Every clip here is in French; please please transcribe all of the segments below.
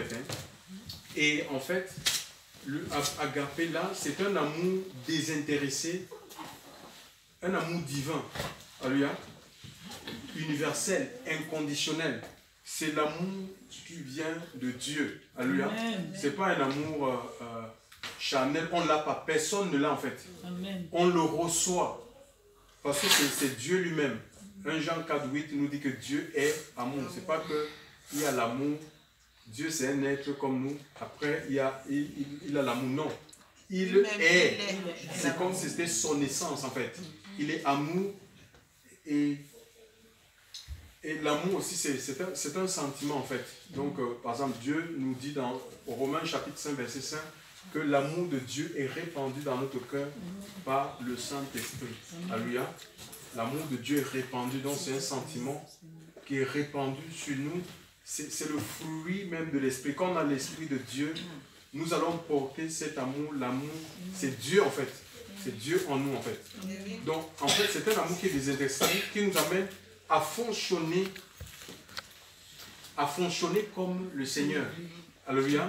fait. Hein. Et en fait, le agapé là, c'est un amour désintéressé, un amour divin. Alléluia. Universel, inconditionnel. C'est l'amour qui vient de Dieu. Alléluia. C'est pas un amour charnel, on l'a pas. Personne ne l'a en fait. Amen. On le reçoit. Parce que c'est Dieu lui-même. 1 Jean 4,8 nous dit que Dieu est amour. C'est pas qu'il y a l'amour. Dieu c'est un être comme nous. Après il a l'amour. Non. Il est. C'est comme si c'était son essence en fait. Il est amour. Et l'amour aussi c'est un sentiment en fait. Donc par exemple Dieu nous dit dans Romains chapitre 5 verset 5 que l'amour de Dieu est répandu dans notre cœur par le Saint-Esprit. Alléluia. L'amour de Dieu est répandu, donc c'est un sentiment qui est répandu sur nous. C'est le fruit même de l'Esprit. Quand on a l'Esprit de Dieu, nous allons porter cet amour. L'amour, c'est Dieu en fait. C'est Dieu en nous en fait. Donc en fait, c'est un amour qui est désintéressé, qui nous amène à fonctionner comme le Seigneur. Alléluia.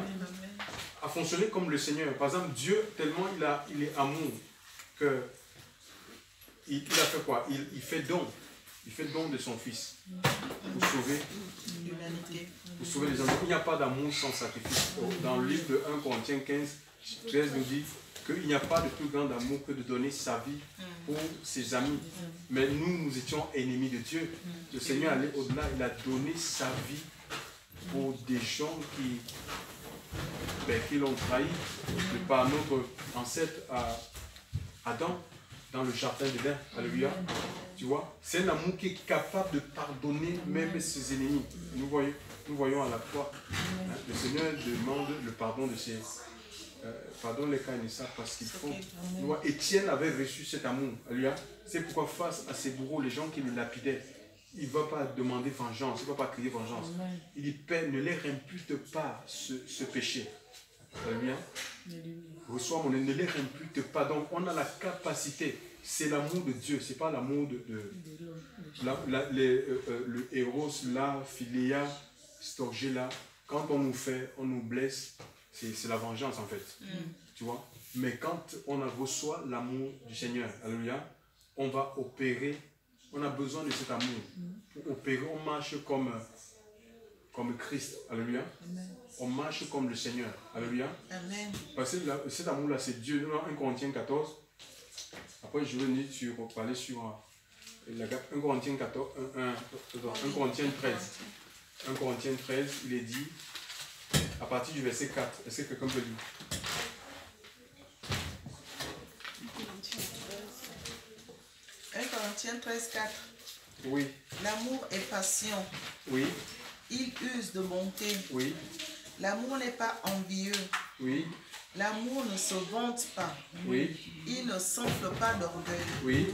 À fonctionner comme le Seigneur. Par exemple, Dieu, tellement il est amour, que il a fait quoi? Il fait don. Il fait don de son Fils pour sauver l'humanité. Pour sauver les hommes. Il n'y a pas d'amour sans sacrifice. Dans le livre de 1 Corinthiens 15, 13 nous dit qu'il n'y a pas de plus grand amour que de donner sa vie pour ses amis. Mais nous étions ennemis de Dieu. Le Seigneur allait au-delà. Il a donné sa vie pour des gens qui l'ont trahi, par notre ancêtre Adam dans le jardin d'Éden. Alléluia. Tu vois, c'est un amour qui est capable de pardonner même ses ennemis. Nous voyons à la croix, hein, le Seigneur demande le pardon de ses... pardonne les cas et ça parce qu'ils font. Étienne avait reçu cet amour. Alléluia. C'est pourquoi face à ses bourreaux, les gens qui le lapidaient, il ne va pas demander vengeance, il ne va pas crier vengeance. Il dit, Père, ne leur impute pas ce péché. Alléluia. Reçois mon aide, ne leur impute pas. Donc on a la capacité, c'est l'amour de Dieu, ce n'est pas l'amour le héros, la philia, storgé là. Quand on nous blesse, c'est la vengeance en fait. Tu vois. Mais quand on reçoit l'amour du Seigneur, alléluia, on va opérer. On a besoin de cet amour. Pour opérer, on marche comme Christ. Alléluia. Amen. On marche comme le Seigneur. Alléluia. Amen. Parce que cet amour-là, c'est Dieu. Nous, dans 1 Corinthiens 14. Après, je vais parler sur 1 Corinthiens 14, 1 Corinthiens 13. 1 Corinthiens 13, il est dit, à partir du verset 4. Est-ce que quelqu'un peut lire? 1 Corinthiens 13, 4. Oui. L'amour est patient. Oui. Il use de bonté. Oui. L'amour n'est pas envieux. Oui. L'amour ne se vante pas. Oui. Il ne s'enfle pas d'orgueil. Oui.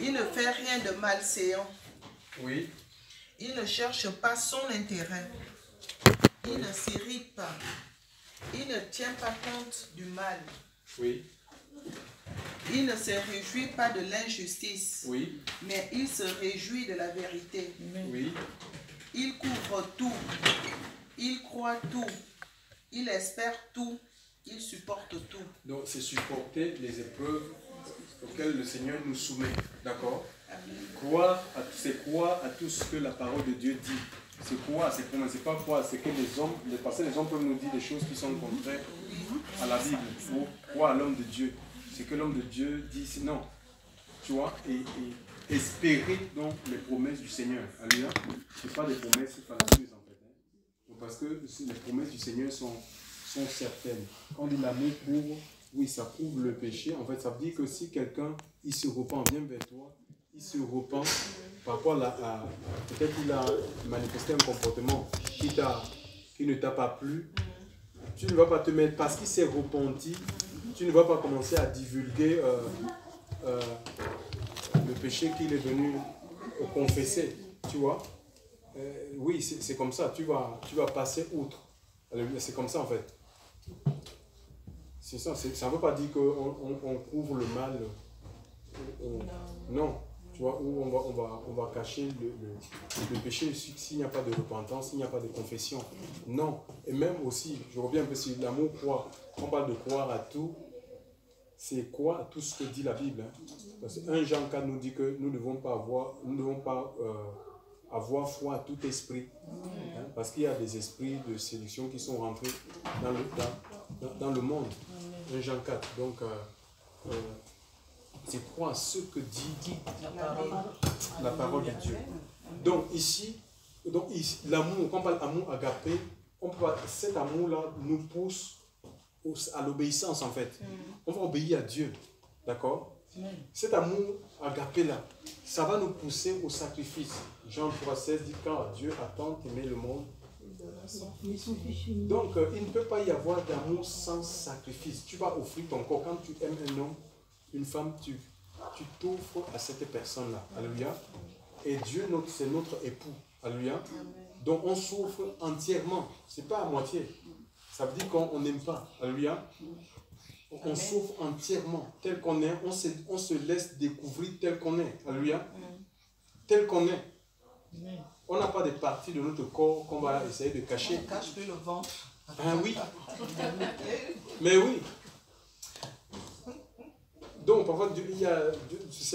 Il ne fait rien de malséant. Oui. Il ne cherche pas son intérêt. Il ne s'irrite pas. Il ne tient pas compte du mal. Oui. Il ne se réjouit pas de l'injustice. Oui. Mais il se réjouit de la vérité. Oui. Il couvre tout. Il croit tout. Il espère tout. Il supporte tout. Donc, c'est supporter les épreuves auxquelles le Seigneur nous soumet. D'accord? C'est croire à tout ce que la parole de Dieu dit. C'est croire, c'est pas croire, c'est que les hommes, parce que les hommes peuvent nous dire des choses qui sont contraires à la Bible. Pour croire à l'homme de Dieu. C'est que l'homme de Dieu dit non. Tu vois? Et espérer donc les promesses du Seigneur. Alléluia. Ce n'est pas des promesses fallacieuses en fait. Hein. Parce que les promesses du Seigneur sont certaines. Quand on dit l'amour couvre, oui, ça couvre le péché. En fait, ça veut dire que si quelqu'un, il se repent, vient vers toi, il se repent par rapport à peut-être qu'il a manifesté un comportement qui ne t'a pas plu, tu ne vas pas te mettre, parce qu'il s'est repenti, tu ne vas pas commencer à divulguer le péché qu'il est venu confesser, tu vois. Oui, c'est comme ça, tu vas passer outre. C'est comme ça en fait. C'est ça, ça ne veut pas dire qu'on couvre le mal. Non, tu tu vois, où on va cacher le péché s'il n'y a pas de repentance, s'il n'y a pas de confession. Non. Et même aussi, je reviens un peu sur l'amour croire. On parle de croire à tout. C'est croire à tout ce que dit la Bible. Hein. Parce que 1 Jean 4 nous dit que nous ne devons pas avoir foi à tout esprit. Hein, parce qu'il y a des esprits de séduction qui sont rentrés dans le monde. 1 Jean 4. Donc, c'est croire à ce que dit la parole de Dieu. Donc ici l'amour, quand on parle d'amour agapé, cet amour-là nous pousse à l'obéissance en fait. On va obéir à Dieu. D'accord? Cet amour agapé-là, ça va nous pousser au sacrifice. Jean 3,16 dit quand Dieu a tant aimé le monde. Donc il ne peut pas y avoir d'amour sans sacrifice. Tu vas offrir ton corps. Quand tu aimes un homme, une femme, tu t'offres à cette personne-là. Alléluia. Et Dieu, c'est notre époux. Alléluia. Donc on s'offre entièrement. Ce n'est pas à moitié. Ça veut dire qu'on n'aime pas. Alléluia. On s'offre entièrement. Tel qu'on est. On se laisse découvrir tel qu'on est. Alléluia. Tel qu'on est. On n'a pas de parties de notre corps qu'on va essayer de cacher. On cache plus le ventre. Ah oui. Mais oui. Donc, parfois, il y a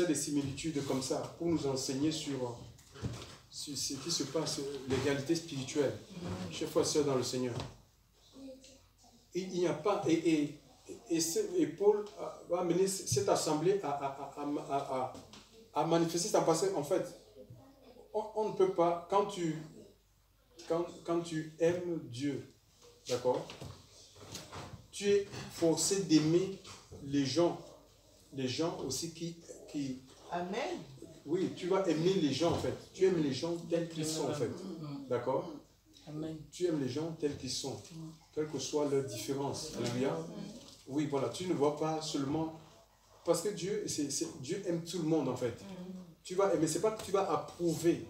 des similitudes comme ça pour nous enseigner sur ce qui se passe, les réalités spirituelles. Chers frères et sœurs dans le Seigneur. Il n'y a pas. Et Paul va amener cette assemblée à manifester ça. Parce qu'en fait, on ne peut pas. Quand tu aimes Dieu, d'accord, tu es forcé d'aimer les gens. Les gens aussi qui... Amen. Oui, tu vas aimer les gens en fait. Tu aimes les gens tels qu'ils sont en fait. D'accord? Amen. Tu aimes les gens tels qu'ils sont. Quelle que soit leur différence. Alléluia. Oui, voilà. Tu ne vois pas seulement... Parce que Dieu aime tout le monde en fait. Tu vas aimer. Ce n'est pas que tu vas approuver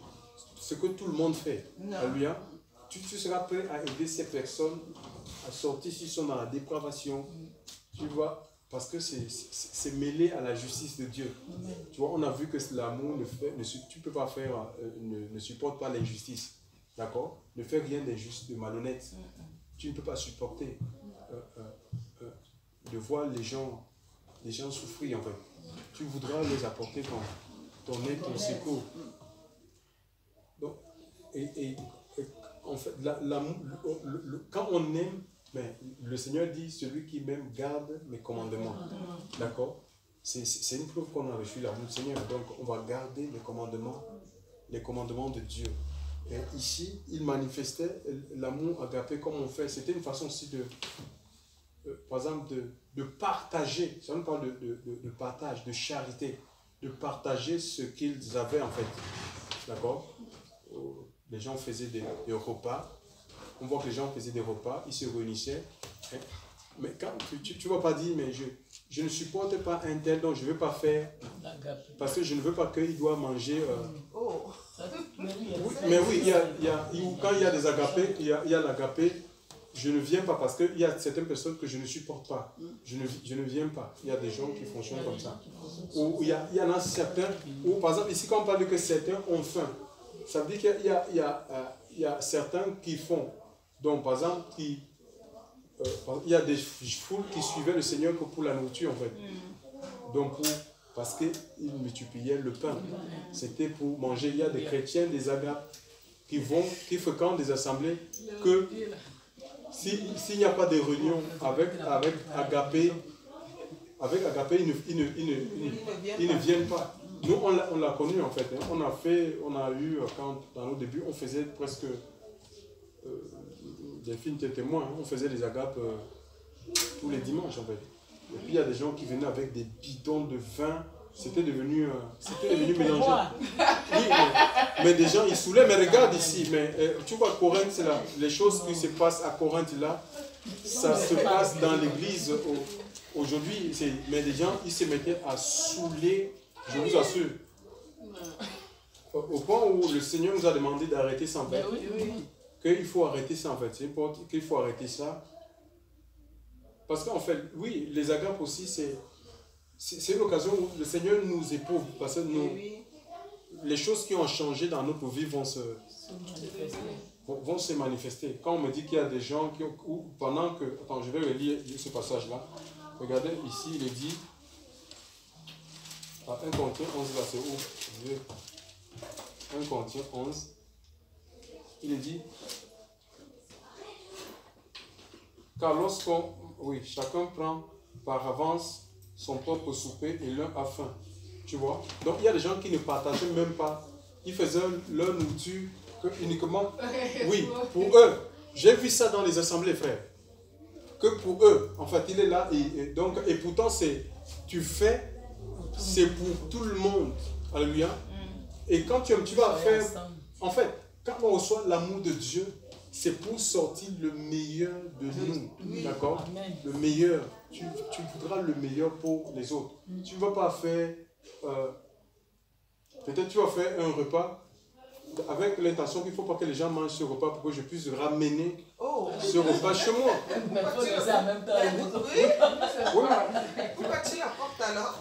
ce que tout le monde fait. Non. Alléluia. Tu seras prêt à aider ces personnes à sortir s'ils sont dans la dépravation. Tu vois... Parce que c'est mêlé à la justice de Dieu. Tu vois, on a vu que l'amour tu peux pas faire, ne supporte pas l'injustice. D'accord? Ne fais rien d'injuste, de malhonnête. Tu ne peux pas supporter de voir les gens souffrir en fait. Tu voudras les apporter ton aide, ton secours. Donc, en fait, quand on aime, mais le Seigneur dit, celui qui m'aime garde mes commandements. D'accord? C'est une preuve qu'on a reçu l'amour du Seigneur. Donc, on va garder les commandements de Dieu. Et ici, il manifestait l'amour agapé comme on fait. C'était une façon aussi par exemple, de partager. Ça nous parle de partage, de charité. De partager ce qu'ils avaient en fait. D'accord? Les gens faisaient des repas. On voit que les gens faisaient des repas, ils se réunissaient. Mais quand tu ne vas pas dire, mais je ne supporte pas un tel, donc je ne veux pas faire, parce que je ne veux pas qu'il doit manger. Oui, mais oui, quand il y a des agapés, il y a l'agapé, je ne viens pas parce qu'il y a certaines personnes que je ne supporte pas. Je ne viens pas. Il y a des gens qui fonctionnent comme ça. Ou il y en a certains, ou par exemple, ici quand on parle que certains ont faim, ça veut dire qu'il y a certains qui font. Donc, par exemple, il y a des foules qui suivaient le Seigneur que pour la nourriture, en fait. Donc, parce qu'ils multipliaient le pain. C'était pour manger. Il y a des chrétiens, des agapes, qui fréquentent des assemblées, que s'il n'y a pas de réunion avec agapé, ils ne viennent pas. Nous, on l'a connu, en fait. On a eu, dans nos débuts, on faisait presque... des films témoins, on faisait des agapes tous les dimanches en fait. Et puis il y a des gens qui venaient avec des bidons de vin, c'était devenu mélangé. Oui, mais des gens ils saoulaient, mais regarde ici, mais tu vois Corinthe, c'est là, les choses qui se passent à Corinthe là, ça se passe dans l'église aujourd'hui, mais les gens ils se mettaient à saouler, je vous assure. Au point où le Seigneur nous a demandé d'arrêter ça en fait. Qu'il faut arrêter ça en fait, c'est important qu'il faut arrêter ça. Parce qu'en fait, oui, les agapes aussi, c'est une occasion où le Seigneur nous éprouve. Parce que les choses qui ont changé dans notre vie vont se manifester. Quand on me dit qu'il y a des gens qui ont, ou pendant que, attends, je vais lire ce passage-là. Regardez, ici, il est dit, à 1 Corinthiens 11, là, c'est où? 1 Corinthiens 11, il est dit, car lorsqu'on, oui, chacun prend par avance son propre souper et l'un a faim. Tu vois? Donc il y a des gens qui ne partageaient même pas. Ils faisaient leur nourriture uniquement, oui, pour eux. J'ai vu ça dans les assemblées, frères. Que pour eux, en fait, il est là et pourtant tu fais, c'est pour tout le monde. Alléluia. Et quand tu vas faire, en fait, quand on reçoit l'amour de Dieu, c'est pour sortir le meilleur de nous. D'accord? Le meilleur. Tu voudras le meilleur pour les autres. Tu ne vas pas faire, peut-être tu vas faire un repas avec l'intention qu'il ne faut pas que les gens mangent ce repas pour que je puisse ramener ce repas chez moi. Mais il faut laisser en même temps les autres. Pourquoi tu l'apportes alors?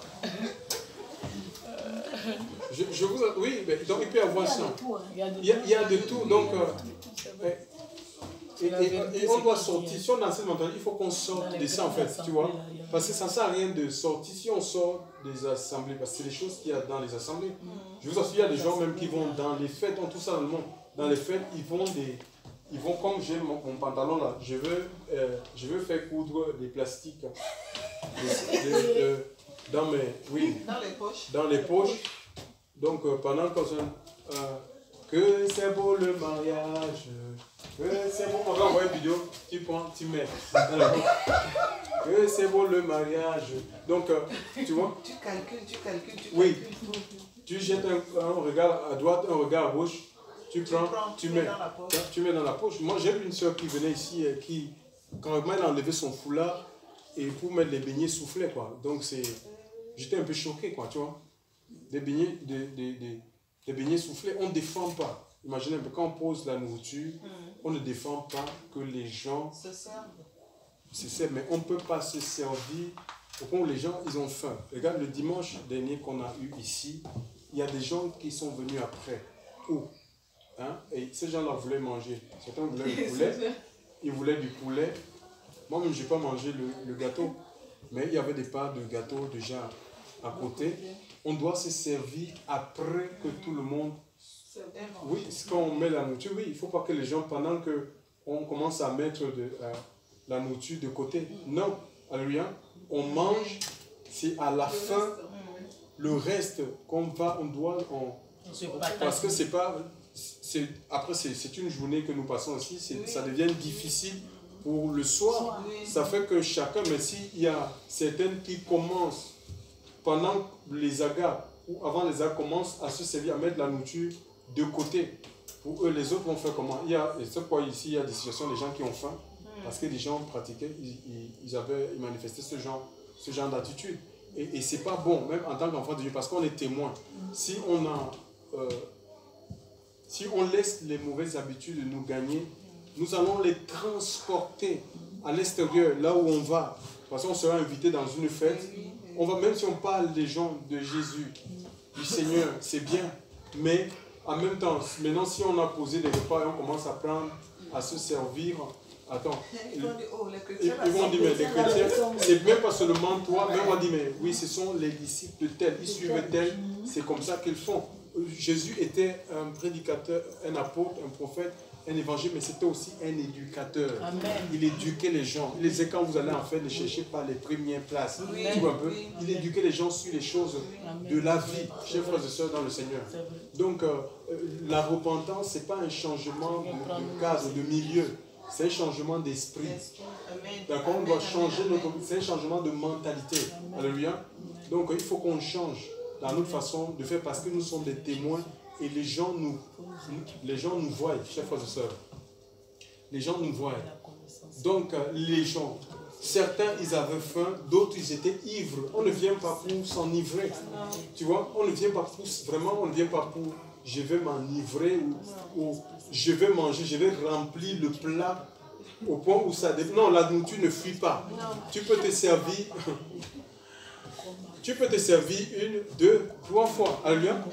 Oui, mais donc il peut y avoir ça. Il y a de tout. Donc, et on doit sortir. Si on a cette mentalité, il faut qu'on sorte de ça en fait, tu vois. Parce que ça ne sert à rien de sortir si on sort des assemblées. Parce que c'est les choses qu'il y a dans les assemblées. Je vous assure, il y a des gens même qui vont dans les fêtes, dans tout ça dans le monde. Dans les fêtes, ils vont comme j'ai mon pantalon là, je veux faire coudre des plastiques dans les poches. Donc pendant qu'on que c'est beau le mariage, que c'est beau, on va envoyer une vidéo, tu prends, tu mets dans la poche. Que c'est beau le mariage. Donc tu vois. Tu calcules. Oui. Tu jettes un regard à droite, un regard à gauche. Tu prends, tu mets dans la poche. Moi, j'ai vu une soeur qui venait ici, quand elle a enlevé son foulard, et pour mettre les beignets soufflés, quoi. Donc, j'étais un peu choqué, quoi, tu vois. Des beignets soufflés, on ne défend pas. Imaginez un peu, quand on pose la nourriture, on ne défend pas que les gens se servent. Mais on ne peut pas se servir au point où les gens, ils ont faim. Regarde, le dimanche dernier qu'on a eu ici, il y a des gens qui sont venus après. Hein? Et ces gens-là voulaient manger. Certains voulaient du poulet. Ils voulaient du poulet. Moi-même, je n'ai pas mangé le gâteau. Mais il y avait des parts de gâteau déjà à côté. On doit se servir après que tout le monde... Oui, quand on met la nourriture, oui, il ne faut pas que les gens, pendant qu'on commence à mettre la nourriture de côté. Non, alléluia. On mange, c'est à la fin, le reste qu'on va, on doit... parce que c'est pas... Après, c'est une journée que nous passons aussi, ça devient difficile pour le soir. Ça fait que chacun, mais s'il y a certaines qui commencent pendant les agas, ou avant les agas, commencent à se servir, à mettre la nourriture de côté. Pour eux, les autres vont faire comment? Et c'est pourquoi ici, il y a des situations, des gens qui ont faim, parce que les gens pratiquaient, ils manifestaient ce genre d'attitude. Et c'est pas bon, même en tant qu'enfant de Dieu, parce qu'on est témoin. Si on laisse les mauvaises habitudes nous gagner, nous allons les transporter à l'extérieur, là où on va. Parce qu'on sera invité dans une fête. On va, même si on parle des gens de Jésus, du Seigneur, c'est bien. Mais en même temps, maintenant si on a posé des repas et on commence à prendre, à se servir, attends. Ils vont dire, mais les chrétiens, c'est même pas seulement toi, mais on va dire, mais oui, ce sont les disciples tels, ils suivent tels, c'est comme ça qu'ils font. Jésus était un prédicateur, un apôtre, un prophète, un évangile, mais c'était aussi un éducateur. Amen. Il éduquait les gens. Il disait, quand vous allez en fait, ne cherchez pas les premières places. Tu vois un peu? Il éduquait les gens sur les choses de la vie, chers frères et sœurs dans le Seigneur. Donc, la repentance, ce n'est pas un changement de cadre, de milieu. C'est un changement d'esprit. D'accord? On doit changer c'est un changement de mentalité. Alléluia. Donc, il faut qu'on change dans notre façon de faire parce que nous sommes des témoins et les gens nous voient, chers frères et sœurs. Les gens nous voient. Donc, les gens, certains, ils avaient faim, d'autres, ils étaient ivres. On ne vient pas pour s'enivrer. Tu vois, on ne vient pas pour, vraiment, on ne vient pas pour, je vais m'enivrer ou je vais manger, je vais remplir le plat au point où ça... Non, la nourriture ne fuit pas. Tu peux te servir... Tu peux te servir 1, 2, 3 fois. Alléluia.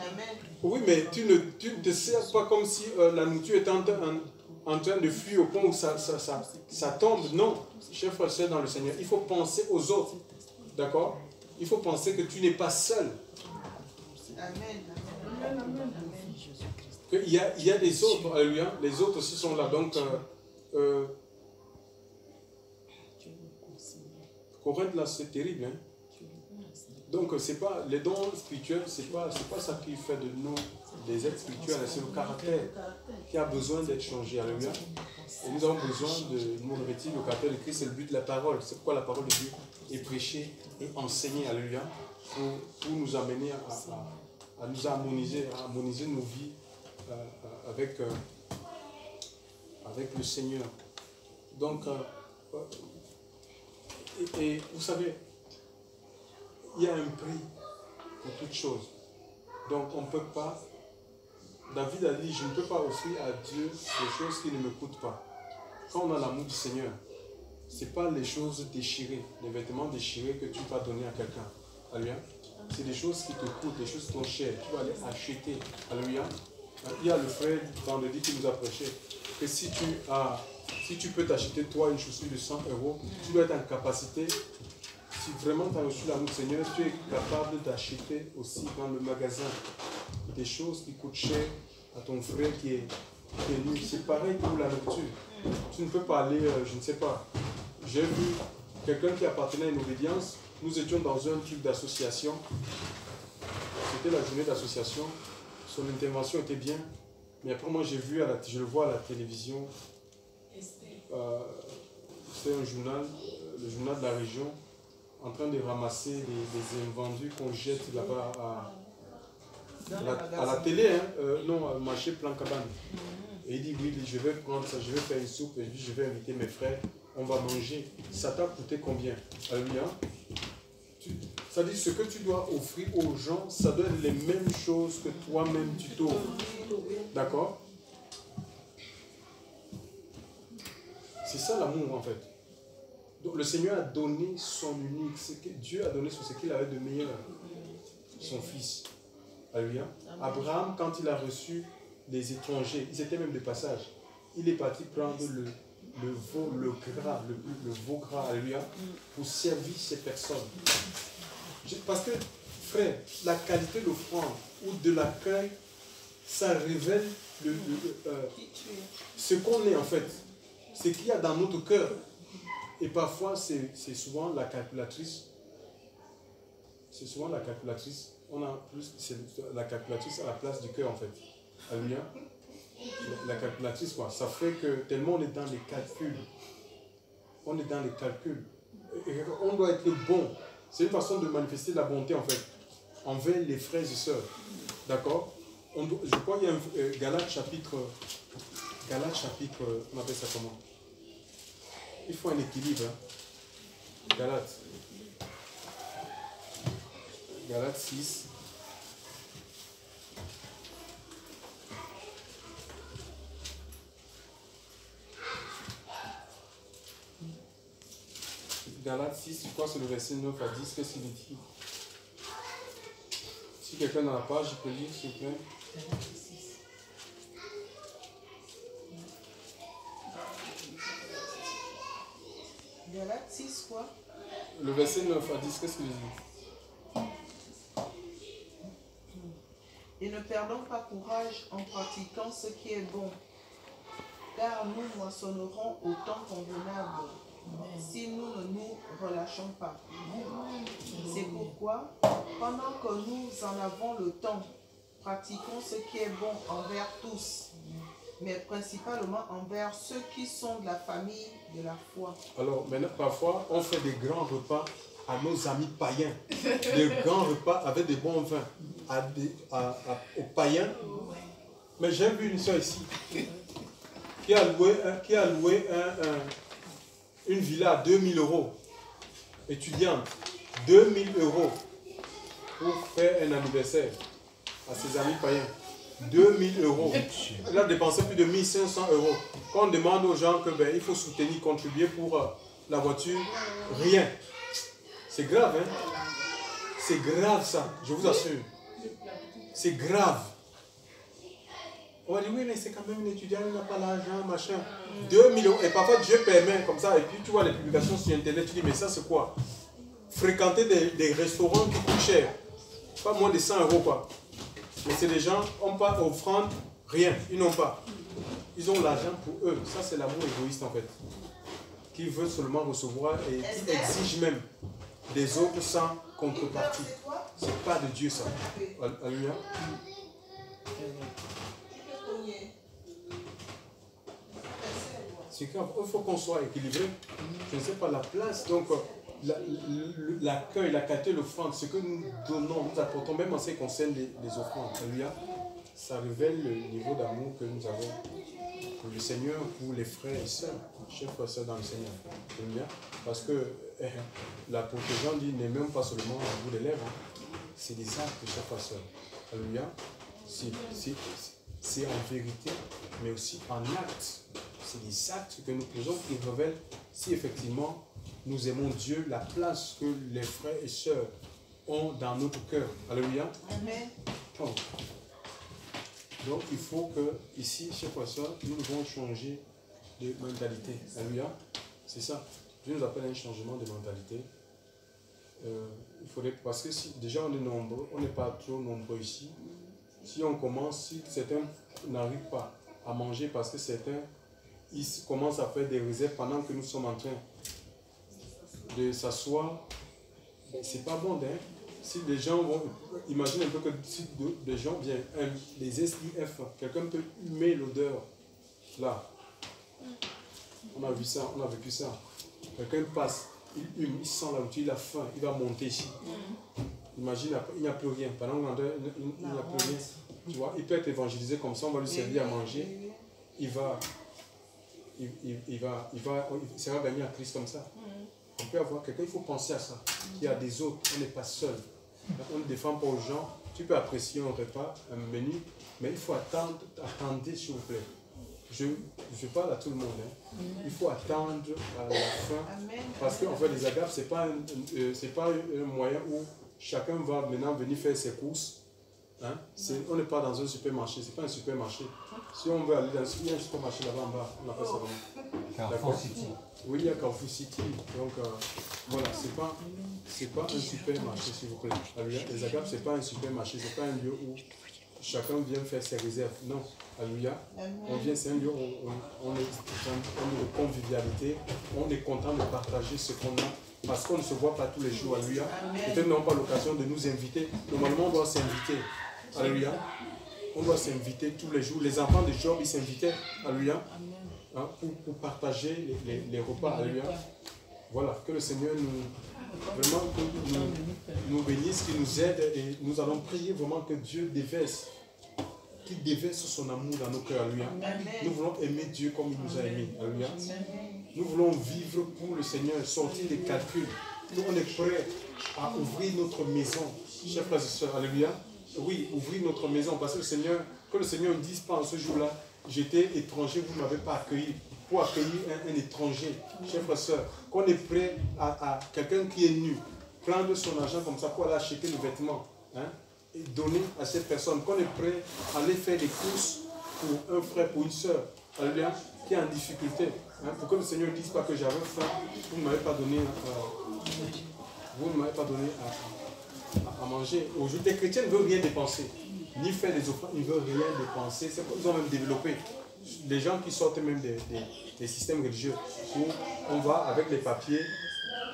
Oui, mais tu ne te sers pas comme si la nourriture était en train de fuir au point où ça tombe. Non, chers frères et sœurs dans le Seigneur, il faut penser aux autres. D'accord? Il faut penser que tu n'es pas seul. Amen. Il y a des autres, alléluia. Les autres aussi sont là. Donc, Corinthe, là, c'est terrible. Hein? Donc, c'est pas, les dons spirituels, c'est pas ça qui fait de nous des êtres spirituels, c'est le caractère qui a besoin d'être changé. Alléluia. Et nous avons besoin de nous revêtir le caractère de Christ, c'est le but de la parole. C'est pourquoi la parole de Dieu est prêchée et enseignée. Alléluia. Pour nous amener à nous harmoniser nos vies avec le Seigneur. Donc, et vous savez, il y a un prix pour toute chose. Donc on ne peut pas, David a dit, je ne peux pas offrir à Dieu des choses qui ne me coûtent pas. Quand on a l'amour du Seigneur, ce n'est pas les choses déchirées, les vêtements déchirés que tu vas donner à quelqu'un. Alléluia. C'est des choses qui te coûtent, des choses qui sont chères. Tu vas les acheter. Alléluia. Il y a le frère vendredi qui nous a prêché que si tu peux t'acheter toi une chaussure de 100 €, tu dois être en capacité. Si vraiment tu as reçu l'amour du Seigneur, tu es capable d'acheter aussi dans le magasin des choses qui coûtent cher à ton frère qui est nu. C'est pareil pour la nourriture. Tu ne peux pas aller, je ne sais pas. J'ai vu quelqu'un qui appartenait à une obédience. Nous étions dans un truc d'association. C'était la journée d'association. Son intervention était bien. Mais après, moi, je le vois à la télévision. C'est un journal, le journal de la région, en train de ramasser des invendus qu'on jette là-bas à la télé, hein, non, au marché Plan Cabane. Et il dit, oui, je vais prendre ça, je vais faire une soupe, et je vais inviter mes frères, on va manger. Ça t'a coûté combien? Alléluia. Ça dit, ce que tu dois offrir aux gens, ça doit être les mêmes choses que toi-même tu t'offres. D'accord? C'est ça l'amour en fait. Donc le Seigneur a donné son unique, Dieu a donné ce qu'il avait de meilleur, son fils. Alléluia. Abraham, quand il a reçu les étrangers, ils étaient même de passage, il est parti prendre le veau gras, alléluia, pour servir ces personnes. Parce que, frère, la qualité de l'offrande ou de l'accueil, ça révèle ce qu'on est en fait, ce qu'il y a dans notre cœur. Et parfois, c'est souvent la calculatrice. C'est souvent la calculatrice. On a plus la calculatrice à la place du cœur en fait. Alléluia. La calculatrice, quoi. Ça fait que tellement on est dans les calculs. On est dans les calculs. Et on doit être bon. C'est une façon de manifester la bonté en fait. Envers les frères et sœurs. D'accord? Je crois qu'il y a un Galates chapitre, on appelle ça comment? Il faut un équilibre. Hein? Galates 6. Galates 6, je crois que c'est le verset 9 à 10, qu'est-ce qu'il dit? Si quelqu'un n'a pas, je peux lire, s'il vous plaît. Galates 6, quoi? Le verset 9 à 10, qu'est-ce qu'il dit? Et ne perdons pas courage en pratiquant ce qui est bon, car nous moissonnerons au temps convenable si nous ne nous relâchons pas. C'est pourquoi, pendant que nous en avons le temps, pratiquons ce qui est bon envers tous, mais principalement envers ceux qui sont de la famille de la foi. Alors maintenant, parfois, on fait des grands repas à nos amis païens, des grands repas avec des bons vins aux païens. Mais j'ai vu une soeur ici qui a loué une villa à 2000 €, étudiante, 2000 € pour faire un anniversaire à ses amis païens. 2000 €. Elle a dépensé plus de 1500 €. Quand on demande aux gens qu'il faut soutenir, contribuer pour la voiture, rien. C'est grave, hein? C'est grave ça, je vous assure. C'est grave. On va dire, oui, mais c'est quand même un étudiant, il n'a pas l'argent, machin. 2 millions. Et parfois, Dieu permet comme ça. Et puis, tu vois les publications sur Internet, tu dis, mais ça, c'est quoi? Fréquenter des restaurants qui coûtent cher. Pas moins de 100 €, quoi. Mais c'est des gens qui n'ont pas offrande, rien. Ils n'ont pas. Ils ont l'argent pour eux. Ça, c'est l'amour égoïste, en fait. Qui veut seulement recevoir et qui exige même des autres sans contrepartie. C'est pas de Dieu, ça. Alléluia. C'est grave. Il faut qu'on soit équilibré. Je ne sais pas la place. Donc, l'accueil, la qualité, l'offrande, ce que nous donnons, nous apportons, même en ce qui concerne les offrandes. Alléluia. Ça révèle le niveau d'amour que nous avons pour le Seigneur, pour les frères et sœurs, chers frères et sœurs dans le Seigneur. Alléluia. Parce que l'apôtre Jean dit, n'est même pas seulement à bout des lèvres, hein. C'est des actes, chers frères et sœurs. Alléluia. C'est en vérité, mais aussi en acte. C'est des actes que nous faisons qui révèlent si effectivement nous aimons Dieu, la place que les frères et sœurs ont dans notre cœur. Alléluia. Amen. Oh. Donc il faut que, ici, chers frères et sœurs, nous devons changer de mentalité. Alléluia. C'est ça. Dieu nous appelle à un changement de mentalité. Il faudrait, parce que si déjà on est nombreux, on n'est pas trop nombreux ici. Si on commence, si certains n'arrivent pas à manger parce que certains ils commencent à faire des réserves pendant que nous sommes en train de s'asseoir, c'est pas bon, hein? Si les gens vont, imagine un peu que si des gens viennent, les SIF, quelqu'un peut humer l'odeur là. On a vu ça, on a vécu ça. Quelqu'un passe, il hume, il sent la routine, il a faim, il va monter ici. Imagine, il n'y a plus rien. Pendant qu'il n'y a plus rien, tu vois, il peut être évangélisé comme ça, on va lui servir à manger. Il sera gagné à Christ comme ça. On peut avoir quelqu'un, il faut penser à ça. Il y a des autres, on n'est pas seul. On ne défend pas aux gens. Tu peux apprécier un repas, un menu, mais il faut attendre, attendez s'il vous plaît. Je parle à tout le monde. Hein. Il faut attendre à la fin. Parce qu'en fait, les agapes, ce n'est pas un moyen où chacun va maintenant venir faire ses courses. Hein? On n'est pas dans un supermarché, ce n'est pas un supermarché. Si on veut aller dans il y a un supermarché là-bas en bas, on appelle ça vraiment. Carrefour City. Oui, il y a Carrefour City. Donc voilà, c'est pas un supermarché, s'il vous plaît. Alléluia. Les agapes, ce n'est pas un supermarché, ce n'est pas un lieu où chacun vient faire ses réserves. Non, alléluia. On vient, c'est un lieu où on est de convivialité, on est content de partager ce qu'on a. Parce qu'on ne se voit pas tous les jours, alléluia. Peut-être n'ont pas l'occasion de nous inviter. Normalement, on doit s'inviter, alléluia. On doit s'inviter tous les jours. Les enfants de Job, ils s'invitaient, alléluia, hein, pour partager les repas, alléluia. Voilà, que le Seigneur nous bénisse, qu'il nous aide et nous allons prier vraiment que Dieu déverse, qu'il déverse son amour dans nos cœurs, alléluia. Nous voulons aimer Dieu comme il nous a aimés, alléluia. Nous voulons vivre pour le Seigneur, sortir des calculs. Nous, on est prêts à ouvrir notre maison. Chers frères et sœurs, alléluia. Oui, ouvrir notre maison. Parce que le Seigneur ne dise pas en ce jour-là, j'étais étranger, vous ne m'avez pas accueilli. Pour accueillir un étranger, chers frères et sœurs, qu'on est prêt à quelqu'un qui est nu, prendre son argent comme ça pour aller acheter le vêtement, hein, et donner à cette personne, qu'on est prêt à aller faire des courses pour un frère, pour une sœur, alléluia, qui est en difficulté. Hein, pour que le Seigneur ne dise pas que j'avais faim, vous ne m'avez pas donné, à manger. Aujourd'hui, les chrétiens ne veulent rien dépenser, ni faire des offrandes, ils ne veulent rien dépenser. Ils ont même développé des gens qui sortent même des systèmes religieux où on va avec les papiers,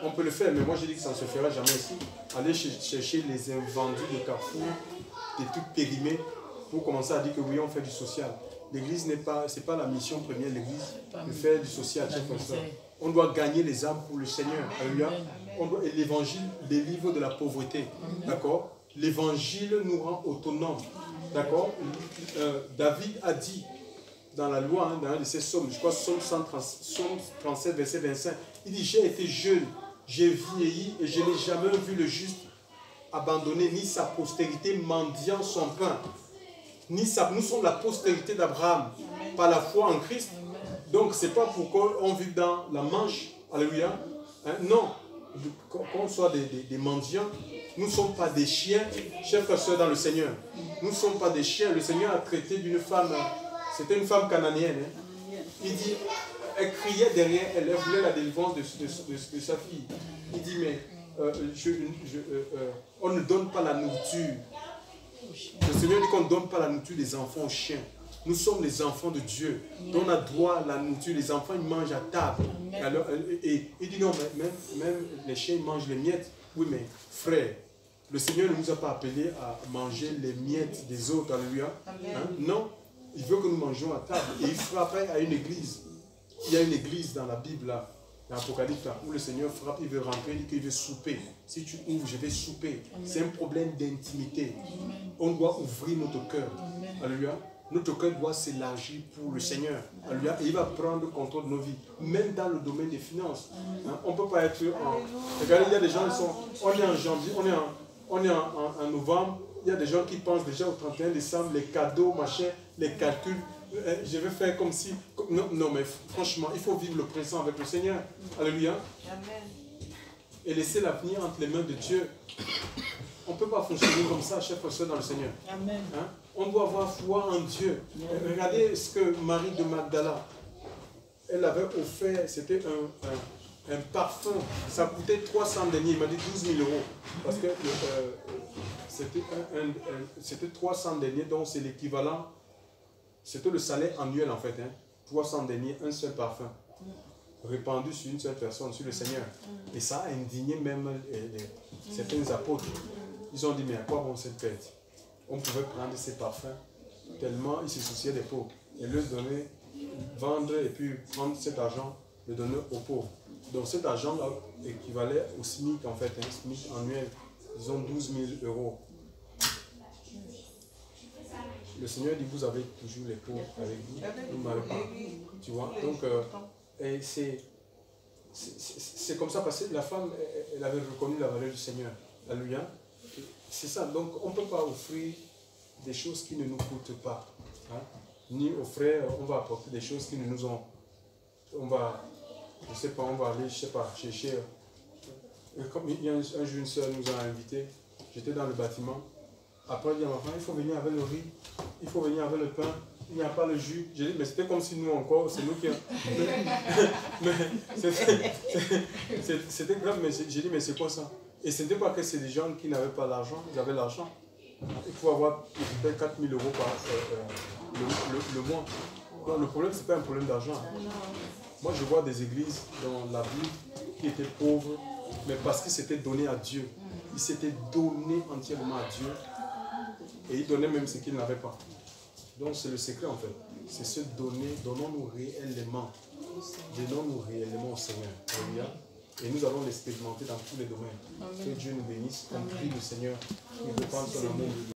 on peut le faire, mais moi je dis que ça ne se fera jamais ici. Aller chercher les invendus de Carrefour, des trucs périmés, pour commencer à dire que oui, on fait du social. L'église c'est pas la mission première, l'église de faire du social. On doit gagner les âmes pour le Seigneur. Alléluia. Et l'évangile délivre de la pauvreté. D'accord? L'évangile nous rend autonomes. D'accord? David a dit dans la loi, hein, dans un de ses psaumes, je crois psaume 37, verset 25, il dit, j'ai été jeune, j'ai vieilli et je n'ai jamais vu le juste abandonné, ni sa postérité mendiant son pain. Nous sommes la postérité d'Abraham par la foi en Christ. Donc, ce n'est pas pourquoi on vit dans la manche. Alléluia. Hein? Non. Qu'on soit des mendiants, nous ne sommes pas des chiens, chers frères et sœurs dans le Seigneur. Nous ne sommes pas des chiens. Le Seigneur a traité d'une femme C'était une femme cananéenne. Hein. Il dit, elle criait derrière elle, elle voulait la délivrance de sa fille. Il dit, mais on ne donne pas la nourriture. Le Seigneur dit qu'on ne donne pas la nourriture des enfants aux chiens. Nous sommes les enfants de Dieu. Donc on a droit à la nourriture. Les enfants, ils mangent à table. Alors, et il dit non, mais même les chiens, ils mangent les miettes. Oui, mais frère, le Seigneur ne nous a pas appelés à manger les miettes des autres. Alléluia. Hein? Non, il veut que nous mangions à table. Et il frapperait à une église. Il y a une église dans la Bible, là, dans l'Apocalypse, où le Seigneur frappe, il veut rentrer, il dit qu'il veut souper. Si tu ouvres, je vais souper. C'est un problème d'intimité. On doit ouvrir notre cœur. Alléluia. Notre cœur doit s'élargir pour le Seigneur. Alléluia. Et il va prendre le contrôle de nos vies. Même dans le domaine des finances. Hein? On ne peut pas être en... Regardez, il y a des gens qui sont... On est en janvier, on est en novembre. Il y a des gens qui pensent déjà au 31 décembre, les cadeaux, machin, les calculs. Je vais faire comme si... Non, mais franchement, il faut vivre le présent avec le Seigneur. Alléluia. Amen. Et laisser l'avenir entre les mains de Dieu. On ne peut pas fonctionner comme ça, chef dans le Seigneur. Amen. Hein? On doit avoir foi en Dieu. Regardez ce que Marie de Magdala, elle avait offert, c'était un parfum. Ça coûtait 300 deniers, il m'a dit 12 000 euros. Parce que c'était 300 deniers, donc c'est l'équivalent, c'était le salaire annuel en fait. Hein. 300 deniers, un seul parfum. Répandu sur une seule personne, sur le Seigneur. Et ça a indigné même certains apôtres. Ils ont dit, mais à quoi bon cette fête? On pouvait prendre ces parfums tellement ils se souciaient des pauvres. Et leur donner, vendre et puis prendre cet argent, le donner aux pauvres. Donc cet argent-là équivalait au SMIC en fait, un SMIC annuel. Disons 12 000 euros. Le Seigneur dit, vous avez toujours les pauvres avec vous, vous n'avez pas. Tu vois, donc c'est comme ça parce que la femme, elle avait reconnu la valeur du Seigneur. Alléluia. C'est ça, donc on ne peut pas offrir des choses qui ne nous coûtent pas. Hein? Ni aux frères, on va apporter des choses qui ne nous ont... On va, je ne sais pas, on va aller, je ne sais pas, chercher... Comme il y a un jour, une soeur nous a invités, j'étais dans le bâtiment. Après, il dit à ma femme, il faut venir avec le riz, il faut venir avec le pain, il n'y a pas le jus. J'ai dit, mais c'était comme si nous encore, c'est nous qui... C'était grave, mais j'ai dit, mais c'est quoi ça? Et ce n'était pas que c'est des gens qui n'avaient pas l'argent, ils avaient l'argent. Il faut avoir peut-être 4 000 euros par le mois. Non, le problème, ce n'est pas un problème d'argent. Moi, je vois des églises dans la Bible qui étaient pauvres, mais parce qu'ils s'étaient donnés à Dieu. Ils s'étaient donnés entièrement à Dieu. Et ils donnaient même ce qu'ils n'avaient pas. Donc, c'est le secret, en fait. C'est se donner, donnons-nous réellement. Donnons-nous réellement au Seigneur. Alléluia. Et nous allons l'expérimenter dans tous les domaines. Amen. Que Dieu nous bénisse. On prie le Seigneur qui répande son amour.